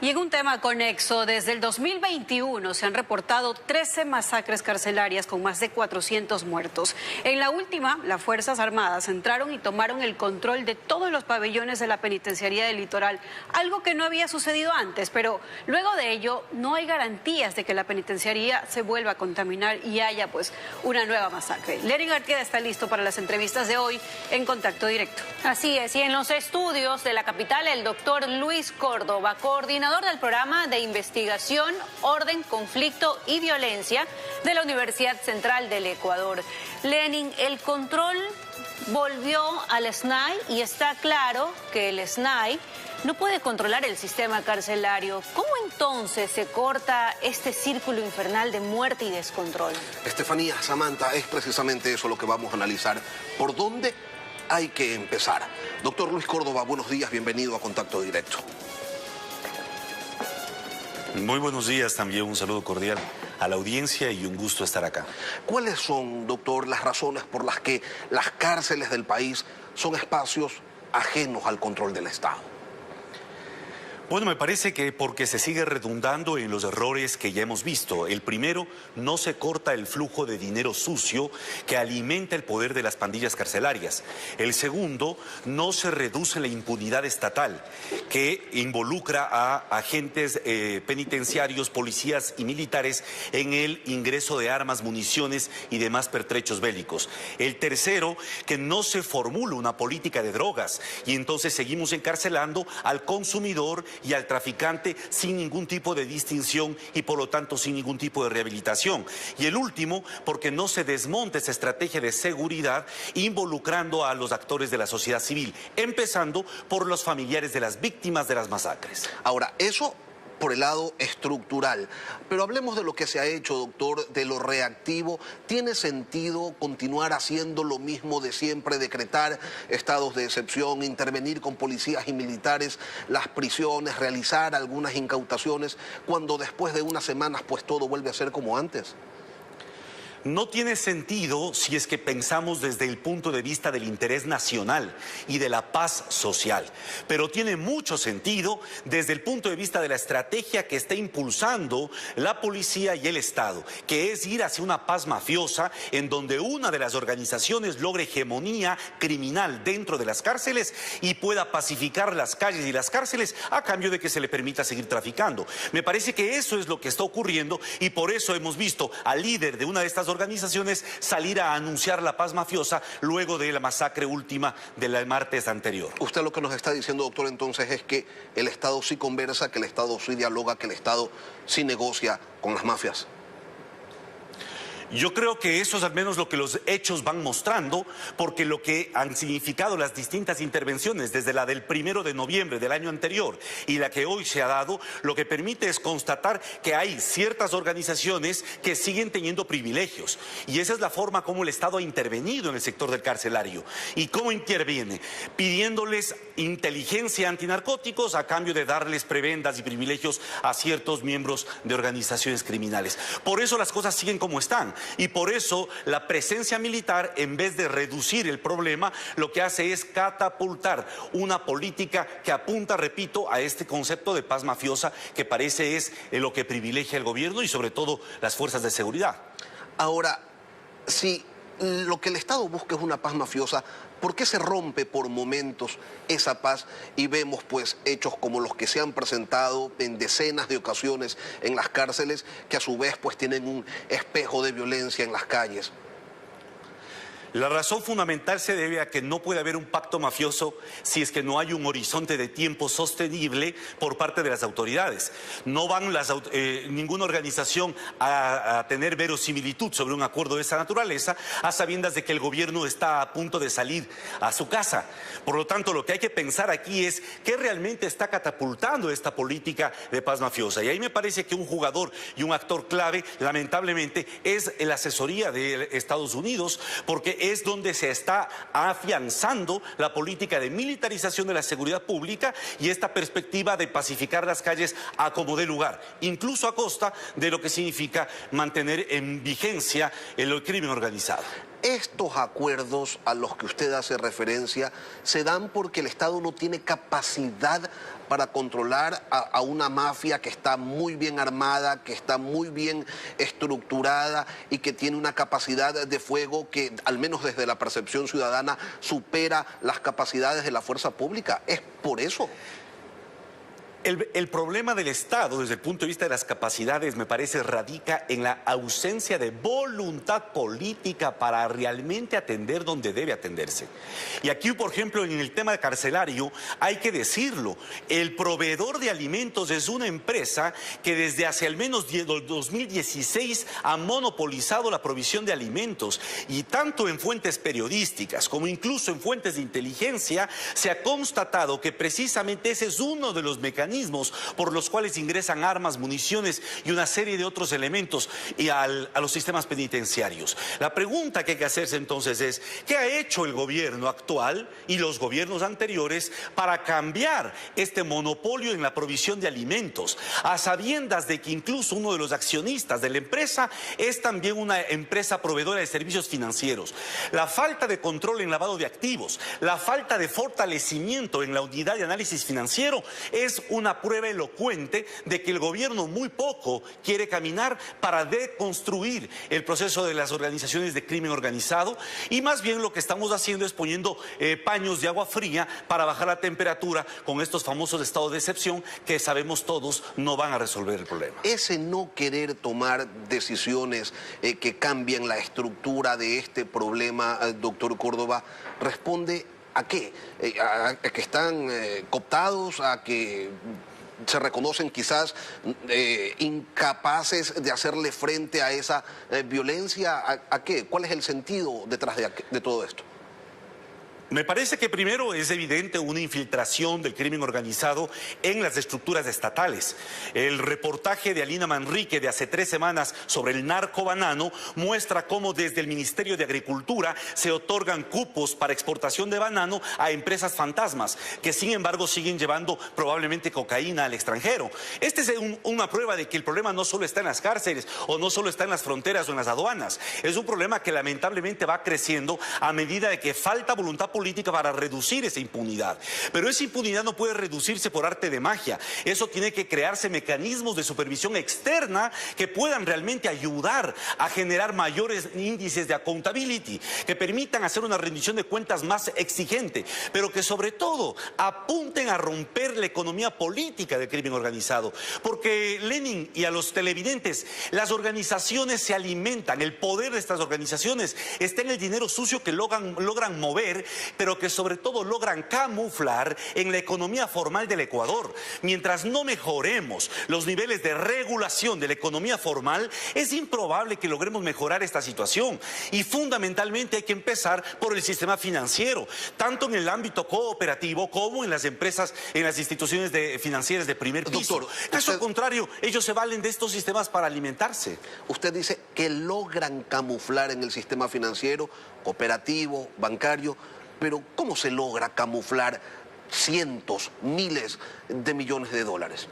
Y en un tema conexo, desde el 2021 se han reportado 13 masacres carcelarias con más de 400 muertos. En la última, las Fuerzas Armadas entraron y tomaron el control de todos los pabellones de la penitenciaría del Litoral, algo que no había sucedido antes, pero luego de ello no hay garantías de que la penitenciaría se vuelva a contaminar y haya pues una nueva masacre. Lenin Arqueda está listo para las entrevistas de hoy en Contacto Directo. Así es, y en los estudios de la capital, el doctor Luis Córdoba, coordinador del programa de investigación, orden, conflicto y violencia de la Universidad Central del Ecuador. Lenin, el control volvió al SNAI y está claro que el SNAI no puede controlar el sistema carcelario. ¿Cómo entonces se corta este círculo infernal de muerte y descontrol? Estefanía, Samantha, es precisamente eso lo que vamos a analizar. ¿Por dónde hay que empezar? Doctor Luis Córdoba, buenos días, bienvenido a Contacto Directo. Muy buenos días, también un saludo cordial a la audiencia y un gusto estar acá. ¿Cuáles son, doctor, las razones por las que las cárceles del país son espacios ajenos al control del Estado? Bueno, me parece que porque se sigue redundando en los errores que ya hemos visto. El primero, no se corta el flujo de dinero sucio que alimenta el poder de las pandillas carcelarias. El segundo, no se reduce la impunidad estatal que involucra a agentes penitenciarios, policías y militares en el ingreso de armas, municiones y demás pertrechos bélicos. El tercero, que no se formula una política de drogas y entonces seguimos encarcelando al consumidor y al traficante sin ningún tipo de distinción y por lo tanto sin ningún tipo de rehabilitación. Y el último, porque no se desmonta esa estrategia de seguridad involucrando a los actores de la sociedad civil, empezando por los familiares de las víctimas de las masacres. Ahora, eso por el lado estructural, pero hablemos de lo que se ha hecho, doctor, de lo reactivo. ¿Tiene sentido continuar haciendo lo mismo de siempre, decretar estados de excepción, intervenir con policías y militares las prisiones, realizar algunas incautaciones, cuando después de unas semanas pues todo vuelve a ser como antes? No tiene sentido si es que pensamos desde el punto de vista del interés nacional y de la paz social, pero tiene mucho sentido desde el punto de vista de la estrategia que está impulsando la policía y el Estado, que es ir hacia una paz mafiosa en donde una de las organizaciones logre hegemonía criminal dentro de las cárceles y pueda pacificar las calles y las cárceles a cambio de que se le permita seguir traficando. Me parece que eso es lo que está ocurriendo y por eso hemos visto al líder de una de estas organizaciones salir a anunciar la paz mafiosa luego de la masacre última del martes anterior. Usted lo que nos está diciendo, doctor, entonces es que el Estado sí conversa, que el Estado sí dialoga, que el Estado sí negocia con las mafias. Yo creo que eso es al menos lo que los hechos van mostrando, porque lo que han significado las distintas intervenciones, desde la del 1 de noviembre del año anterior y la que hoy se ha dado, lo que permite es constatar que hay ciertas organizaciones que siguen teniendo privilegios. Y esa es la forma como el Estado ha intervenido en el sector del carcelario. ¿Y cómo interviene? Pidiéndoles inteligencia antinarcóticos a cambio de darles prebendas y privilegios a ciertos miembros de organizaciones criminales. Por eso las cosas siguen como están. Y por eso la presencia militar, en vez de reducir el problema, lo que hace es catapultar una política que apunta, repito, a este concepto de paz mafiosa que parece es lo que privilegia el gobierno y sobre todo las fuerzas de seguridad. Ahora, si lo que el Estado busca es una paz mafiosa, ¿por qué se rompe por momentos esa paz y vemos pues hechos como los que se han presentado en decenas de ocasiones en las cárceles, que a su vez pues tienen un espejo de violencia en las calles? La razón fundamental se debe a que no puede haber un pacto mafioso si es que no hay un horizonte de tiempo sostenible por parte de las autoridades. No van ninguna organización a tener verosimilitud sobre un acuerdo de esa naturaleza a sabiendas de que el gobierno está a punto de salir a su casa. Por lo tanto, lo que hay que pensar aquí es qué realmente está catapultando esta política de paz mafiosa. Y ahí me parece que un jugador y un actor clave, lamentablemente, es la asesoría de Estados Unidos, porque es donde se está afianzando la política de militarización de la seguridad pública y esta perspectiva de pacificar las calles a como dé lugar, incluso a costa de lo que significa mantener en vigencia el crimen organizado. Estos acuerdos a los que usted hace referencia se dan porque el Estado no tiene capacidad para controlar a una mafia que está muy bien armada, que está muy bien estructurada y que tiene una capacidad de fuego que, al menos desde la percepción ciudadana, supera las capacidades de la fuerza pública? ¿Es por eso? El problema del Estado, desde el punto de vista de las capacidades, me parece, radica en la ausencia de voluntad política para realmente atender donde debe atenderse. Y aquí, por ejemplo, en el tema carcelario, hay que decirlo, el proveedor de alimentos es una empresa que desde hace al menos 2016 ha monopolizado la provisión de alimentos, y tanto en fuentes periodísticas como incluso en fuentes de inteligencia se ha constatado que precisamente ese es uno de los mecanismos por los cuales ingresan armas, municiones y una serie de otros elementos a los sistemas penitenciarios. La pregunta que hay que hacerse entonces es, ¿qué ha hecho el gobierno actual y los gobiernos anteriores para cambiar este monopolio en la provisión de alimentos, a sabiendas de que incluso uno de los accionistas de la empresa es también una empresa proveedora de servicios financieros? La falta de control en lavado de activos, la falta de fortalecimiento en la unidad de análisis financiero es una prueba elocuente de que el gobierno muy poco quiere caminar para deconstruir el proceso de las organizaciones de crimen organizado, y más bien lo que estamos haciendo es poniendo paños de agua fría para bajar la temperatura con estos famosos estados de excepción que sabemos todos no van a resolver el problema. Ese no querer tomar decisiones que cambien la estructura de este problema, doctor Córdoba, responde ¿a qué? ¿A que están cooptados? ¿A que se reconocen quizás incapaces de hacerle frente a esa violencia? ¿A qué? ¿Cuál es el sentido detrás de todo esto? Me parece que primero es evidente una infiltración del crimen organizado en las estructuras estatales. El reportaje de Alina Manrique de hace 3 semanas sobre el narcobanano muestra cómo desde el Ministerio de Agricultura se otorgan cupos para exportación de banano a empresas fantasmas, que sin embargo siguen llevando probablemente cocaína al extranjero. Esta es una prueba de que el problema no solo está en las cárceles o no solo está en las fronteras o en las aduanas. Es un problema que lamentablemente va creciendo a medida de que falta voluntad política para reducir esa impunidad. Pero esa impunidad no puede reducirse por arte de magia. Eso tiene que crearse mecanismos de supervisión externa que puedan realmente ayudar a generar mayores índices de accountability, que permitan hacer una rendición de cuentas más exigente, pero que sobre todo apunten a romper la economía política del crimen organizado. Porque, Lenin, y a los televidentes, las organizaciones se alimentan, el poder de estas organizaciones está en el dinero sucio que logran mover, pero que sobre todo logran camuflar en la economía formal del Ecuador. Mientras no mejoremos los niveles de regulación de la economía formal, es improbable que logremos mejorar esta situación. Y fundamentalmente hay que empezar por el sistema financiero, tanto en el ámbito cooperativo como en las empresas, en las instituciones financieras de primer piso. Doctor, caso contrario, ellos se valen de estos sistemas para alimentarse. Usted dice que logran camuflar en el sistema financiero, cooperativo, bancario, pero ¿cómo se logra camuflar cientos, miles de millones de dólares?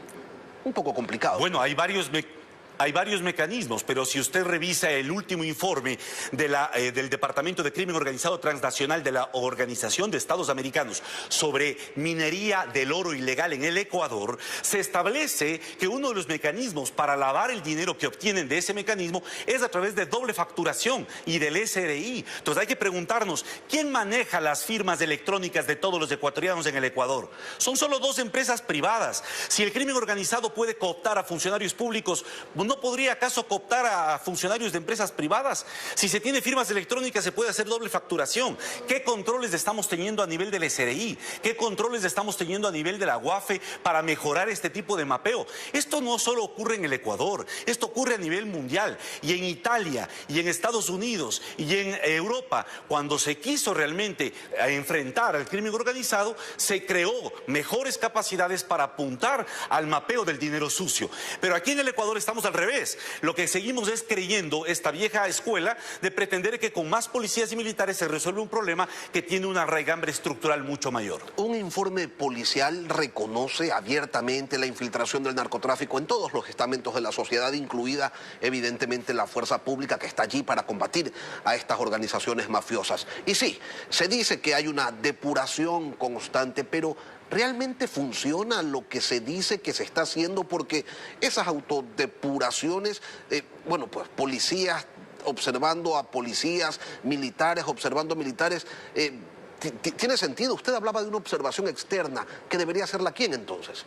Un poco complicado. Bueno, hay varios mecanismos, pero si usted revisa el último informe del Departamento de Crimen Organizado Transnacional de la Organización de Estados Americanos sobre minería del oro ilegal en el Ecuador, se establece que uno de los mecanismos para lavar el dinero que obtienen de ese mecanismo es a través de doble facturación y del SRI. Entonces hay que preguntarnos, ¿quién maneja las firmas electrónicas de todos los ecuatorianos en el Ecuador? Son solo 2 empresas privadas. Si el crimen organizado puede cooptar a funcionarios públicos, ¿no podría acaso cooptar a funcionarios de empresas privadas? Si se tiene firmas electrónicas se puede hacer doble facturación. ¿Qué controles estamos teniendo a nivel del SRI? ¿Qué controles estamos teniendo a nivel de la UAFE para mejorar este tipo de mapeo? Esto no solo ocurre en el Ecuador, esto ocurre a nivel mundial, y en Italia, y en Estados Unidos, y en Europa. Cuando se quiso realmente enfrentar al crimen organizado, se creó mejores capacidades para apuntar al mapeo del dinero sucio. Pero aquí en el Ecuador estamos al revés. Lo que seguimos es creyendo esta vieja escuela de pretender que con más policías y militares se resuelve un problema que tiene una raigambre estructural mucho mayor. Un informe policial reconoce abiertamente la infiltración del narcotráfico en todos los estamentos de la sociedad, incluida evidentemente la fuerza pública que está allí para combatir a estas organizaciones mafiosas. Y sí, se dice que hay una depuración constante, pero ¿realmente funciona lo que se dice que se está haciendo? Porque esas autodepuraciones, bueno, pues policías observando a policías, militares observando a militares, ¿tiene sentido? Usted hablaba de una observación externa, ¿que debería hacerla quién entonces?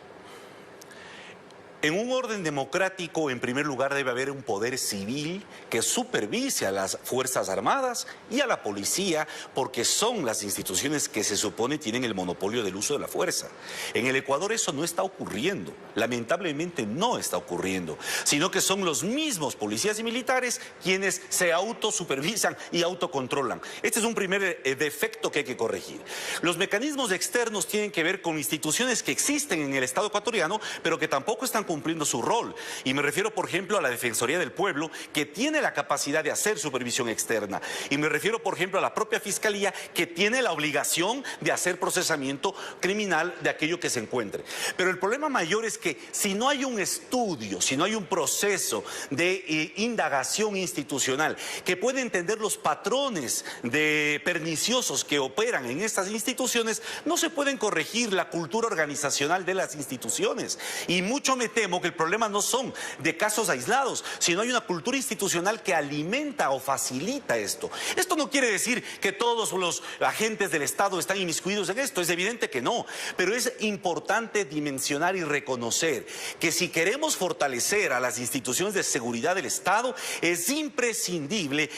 En un orden democrático, en primer lugar, debe haber un poder civil que supervise a las Fuerzas Armadas y a la policía, porque son las instituciones que se supone tienen el monopolio del uso de la fuerza. En el Ecuador eso no está ocurriendo, lamentablemente no está ocurriendo, sino que son los mismos policías y militares quienes se autosupervisan y autocontrolan. Este es un primer defecto que hay que corregir. Los mecanismos externos tienen que ver con instituciones que existen en el Estado ecuatoriano, pero que tampoco están cumpliendo su rol. Y me refiero, por ejemplo, a la Defensoría del Pueblo, que tiene la capacidad de hacer supervisión externa. Y me refiero, por ejemplo, a la propia Fiscalía, que tiene la obligación de hacer procesamiento criminal de aquello que se encuentre. Pero el problema mayor es que si no hay un estudio, si no hay un proceso de indagación institucional que pueda entender los patrones de perniciosos que operan en estas instituciones, no se pueden corregir la cultura organizacional de las instituciones. Y mucho me temo que el problema no son de casos aislados, sino hay una cultura institucional que alimenta o facilita esto. Esto no quiere decir que todos los agentes del Estado están inmiscuidos en esto, es evidente que no, pero es importante dimensionar y reconocer que si queremos fortalecer a las instituciones de seguridad del Estado, es imprescindible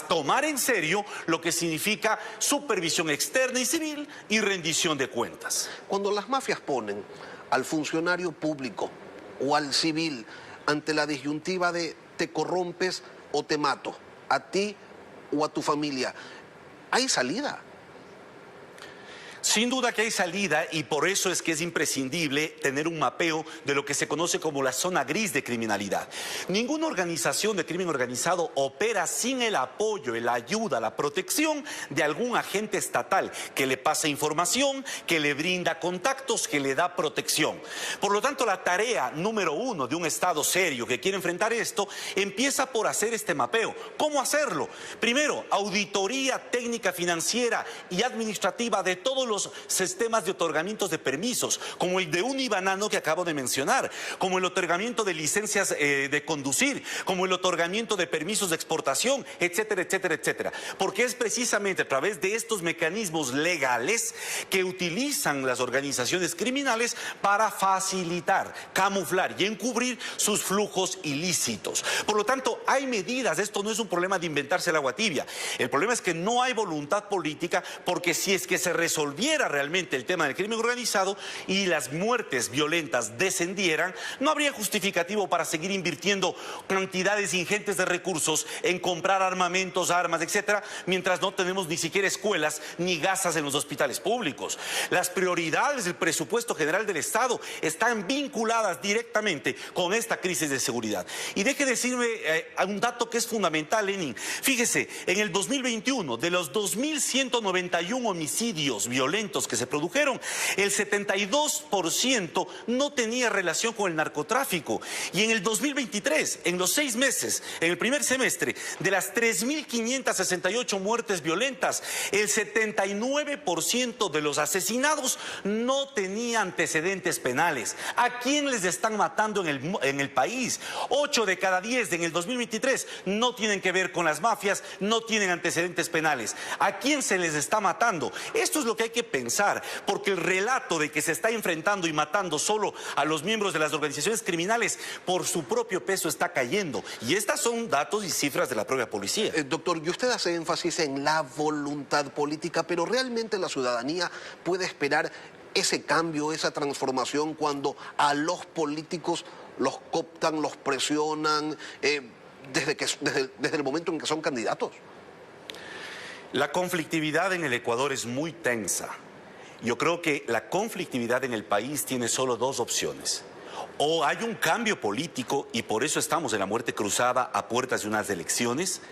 tomar en serio lo que significa supervisión externa y civil y rendición de cuentas. Cuando las mafias ponen al funcionario público o al civil ante la disyuntiva de te corrompes o te mato, a ti o a tu familia, ¿hay salida? Sin duda que hay salida, y por eso es que es imprescindible tener un mapeo de lo que se conoce como la zona gris de criminalidad. Ninguna organización de crimen organizado opera sin el apoyo, la ayuda, la protección de algún agente estatal que le pasa información, que le brinda contactos, que le da protección. Por lo tanto, la tarea número uno de un Estado serio que quiere enfrentar esto empieza por hacer este mapeo. ¿Cómo hacerlo? Primero, auditoría técnica, financiera y administrativa de todos los sistemas de otorgamientos de permisos, como el de Unibanano que acabo de mencionar, como el otorgamiento de licencias de conducir, como el otorgamiento de permisos de exportación, etcétera, etcétera, etcétera. Porque es precisamente a través de estos mecanismos legales que utilizan las organizaciones criminales para facilitar, camuflar y encubrir sus flujos ilícitos. Por lo tanto, hay medidas, esto no es un problema de inventarse el agua tibia, el problema es que no hay voluntad política, porque si es que se resolviera realmente el tema del crimen organizado y las muertes violentas descendieran, no habría justificativo para seguir invirtiendo cantidades ingentes de recursos en comprar armamentos, armas, etcétera, mientras no tenemos ni siquiera escuelas ni gasas en los hospitales públicos. Las prioridades del presupuesto general del Estado están vinculadas directamente con esta crisis de seguridad. Y deje decirme un dato que es fundamental, Lenin. Fíjese, en el 2021, de los 2.191 homicidios violentos que se produjeron, el 72% no tenía relación con el narcotráfico. Y en el 2023, en los 6 meses, en el primer semestre, de las 3.568 muertes violentas, el 79% de los asesinados no tenía antecedentes penales. ¿A quién les están matando en el país? 8 de cada 10 en el 2023 no tienen que ver con las mafias, no tienen antecedentes penales. ¿A quién se les está matando? Esto es lo que hay que pensar, porque el relato de que se está enfrentando y matando solo a los miembros de las organizaciones criminales por su propio peso está cayendo. Y estas son datos y cifras de la propia policía. Doctor, y usted hace énfasis en la voluntad política, pero ¿realmente la ciudadanía puede esperar ese cambio, esa transformación cuando a los políticos los cooptan, los presionan desde el momento en que son candidatos? La conflictividad en el Ecuador es muy tensa. Yo creo que la conflictividad en el país tiene solo 2 opciones. O hay un cambio político, y por eso estamos en la muerte cruzada a puertas de unas elecciones.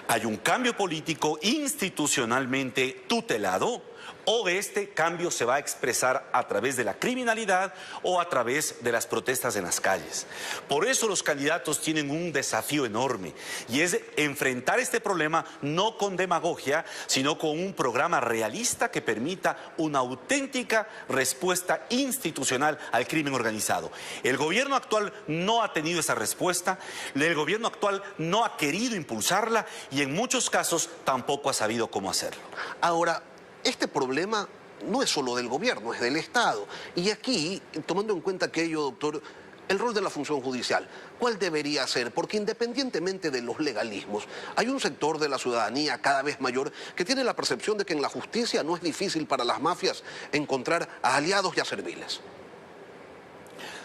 Hay un cambio político institucionalmente tutelado, O este cambio se va a expresar a través de la criminalidad o a través de las protestas en las calles. Por eso los candidatos tienen un desafío enorme y es enfrentar este problema no con demagogia, sino con un programa realista que permita una auténtica respuesta institucional al crimen organizado. El gobierno actual no ha tenido esa respuesta, el gobierno actual no ha querido impulsarla y en muchos casos tampoco ha sabido cómo hacerlo. Ahora, este problema no es solo del gobierno, es del Estado. Y aquí, tomando en cuenta aquello, doctor, el rol de la función judicial, ¿cuál debería ser? Porque independientemente de los legalismos, hay un sector de la ciudadanía cada vez mayor que tiene la percepción de que en la justicia no es difícil para las mafias encontrar a aliados y a serviles.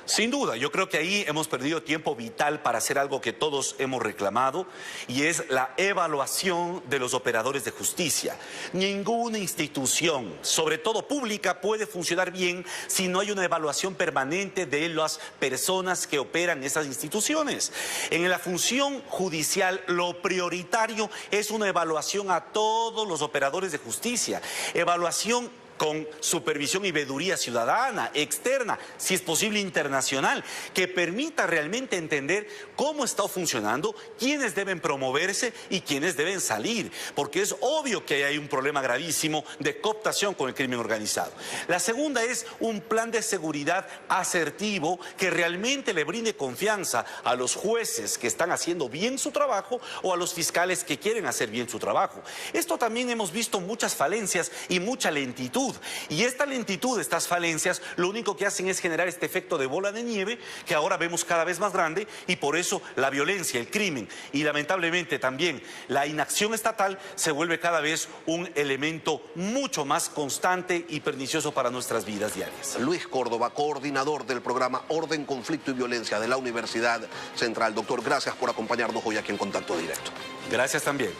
Sin duda, yo creo que ahí hemos perdido tiempo vital para hacer algo que todos hemos reclamado y es la evaluación de los operadores de justicia. Ninguna institución, sobre todo pública, puede funcionar bien si no hay una evaluación permanente de las personas que operan esas instituciones. En la función judicial, lo prioritario es una evaluación a todos los operadores de justicia. Evaluación con supervisión y veeduría ciudadana, externa, si es posible internacional, que permita realmente entender cómo está funcionando, quiénes deben promoverse y quiénes deben salir, porque es obvio que hay un problema gravísimo de cooptación con el crimen organizado. La segunda es un plan de seguridad asertivo que realmente le brinde confianza a los jueces que están haciendo bien su trabajo o a los fiscales que quieren hacer bien su trabajo. Esto también hemos visto muchas falencias y mucha lentitud. Y esta lentitud, estas falencias, lo único que hacen es generar este efecto de bola de nieve que ahora vemos cada vez más grande y por eso la violencia, el crimen y lamentablemente también la inacción estatal se vuelve cada vez un elemento mucho más constante y pernicioso para nuestras vidas diarias. Luis Córdoba, coordinador del programa Orden, Conflicto y Violencia de la Universidad Central. Doctor, gracias por acompañarnos hoy aquí en Contacto Directo. Gracias también.